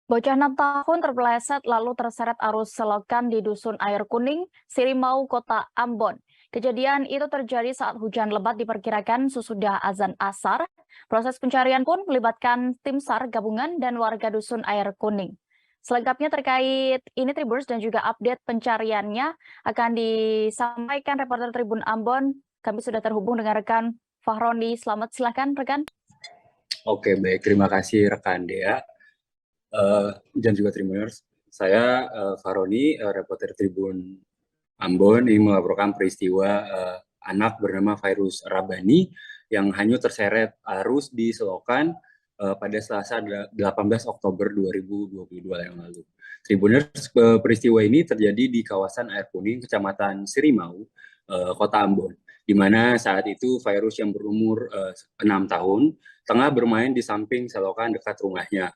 Bocah 6 tahun terpeleset lalu terseret arus selokan di Dusun Air Kuning, Sirimau, Kota Ambon. Kejadian itu terjadi saat hujan lebat diperkirakan sesudah azan asar. Proses pencarian pun melibatkan tim SAR gabungan dan warga Dusun Air Kuning. Selengkapnya terkait ini Tribuners dan juga update pencariannya akan disampaikan reporter Tribun Ambon. Kami sudah terhubung dengan rekan Fahroni. Selamat silakan rekan. Oke, baik. Terima kasih rekan Dea. Dan juga Tribuners, saya Fahroni, reporter Tribun Ambon, ini melaporkan peristiwa anak bernama Fairuz Rabani yang hanyut terseret arus di selokan pada Selasa 18 Oktober 2022 yang lalu. Tribuners, peristiwa ini terjadi di kawasan Air Kuning, Kecamatan Sirimau, Kota Ambon, di mana saat itu Fairuz yang berumur 6 tahun tengah bermain di samping selokan dekat rumahnya.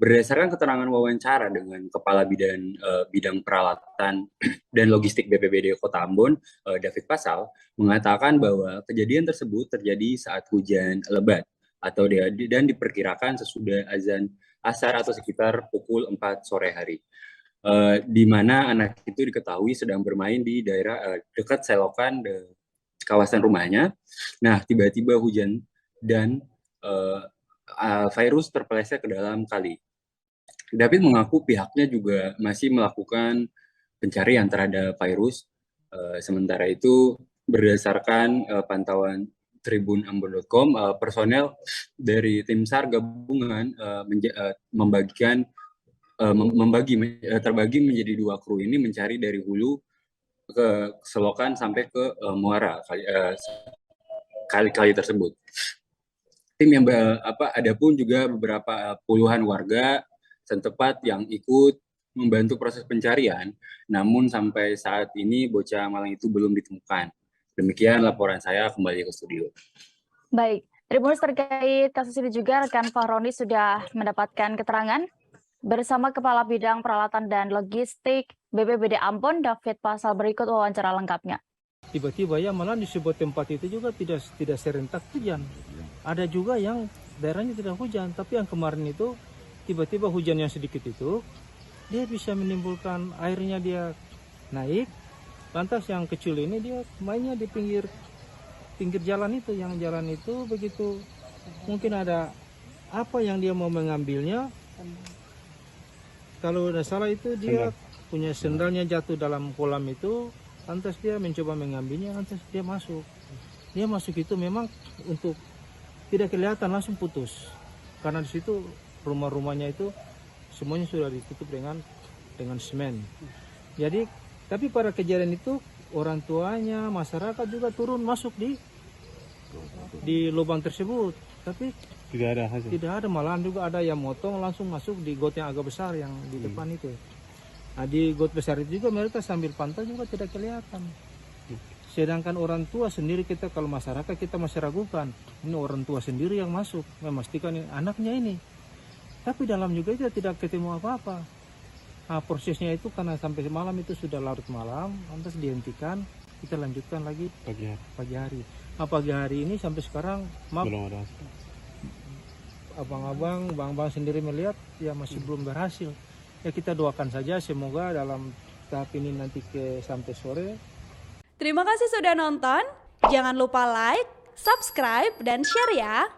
Berdasarkan keterangan wawancara dengan Kepala Bidang Peralatan dan Logistik BPBD Kota Ambon, David Pasal, mengatakan bahwa kejadian tersebut terjadi saat hujan lebat dan diperkirakan sesudah azan asar atau sekitar pukul 4 sore hari. Di mana anak itu diketahui sedang bermain di daerah dekat selokan kawasan rumahnya. Nah, tiba-tiba hujan dan Fairuz terpeleset ke dalam kali. David mengaku pihaknya juga masih melakukan pencarian terhadap Fairuz. Sementara itu, berdasarkan pantauan tribunambon.com, personel dari tim SAR gabungan terbagi menjadi 2 kru ini mencari dari hulu ke selokan sampai ke muara kali-kali tersebut. Tim yang ada pun juga beberapa puluhan warga setempat yang ikut membantu proses pencarian, namun sampai saat ini bocah malang itu belum ditemukan. Demikian laporan saya, kembali ke studio. Baik, Tribuners, terkait kasus ini juga rekan Fahroni sudah mendapatkan keterangan bersama Kepala Bidang Peralatan dan Logistik BPBD Ambon, David Pasal. Berikut wawancara lengkapnya. Tiba-tiba ya malah di sebuah tempat itu juga tidak serentak hujan. Ada juga yang daerahnya tidak hujan, tapi yang kemarin itu tiba-tiba hujan yang sedikit itu dia bisa menimbulkan airnya dia naik. Lantas yang kecil ini dia mainnya di pinggir jalan itu, yang jalan itu begitu mungkin ada apa yang dia mau mengambilnya. Kalau tidak salah itu dia punya sendalnya jatuh dalam kolam itu, lantas dia mencoba mengambilnya, lantas dia masuk. Dia masuk itu memang untuk tidak kelihatan, langsung putus. Karena di situ rumah-rumahnya itu semuanya sudah ditutup dengan semen. Jadi, tapi pada kejadian itu orang tuanya, masyarakat juga turun masuk di lubang tersebut. Tapi tidak ada, malahan juga ada yang motong langsung masuk di got yang agak besar yang di depan itu. Nah, di got besar itu juga mereka sambil pantau juga tidak kelihatan. Sedangkan orang tua sendiri, kita kalau masyarakat kita masih ragukan, ini orang tua sendiri yang masuk memastikan anaknya ini. Tapi dalam juga itu tidak ketemu apa-apa. Nah, prosesnya itu karena sampai malam itu sudah larut malam, lantas dihentikan, kita lanjutkan lagi pagi hari. Nah, pagi hari ini sampai sekarang belum ada. Abang-abang, bang-bang sendiri melihat ya masih belum berhasil. Ya kita doakan saja semoga dalam tahap ini nanti sampai sore. Terima kasih sudah nonton. Jangan lupa like, subscribe, dan share ya.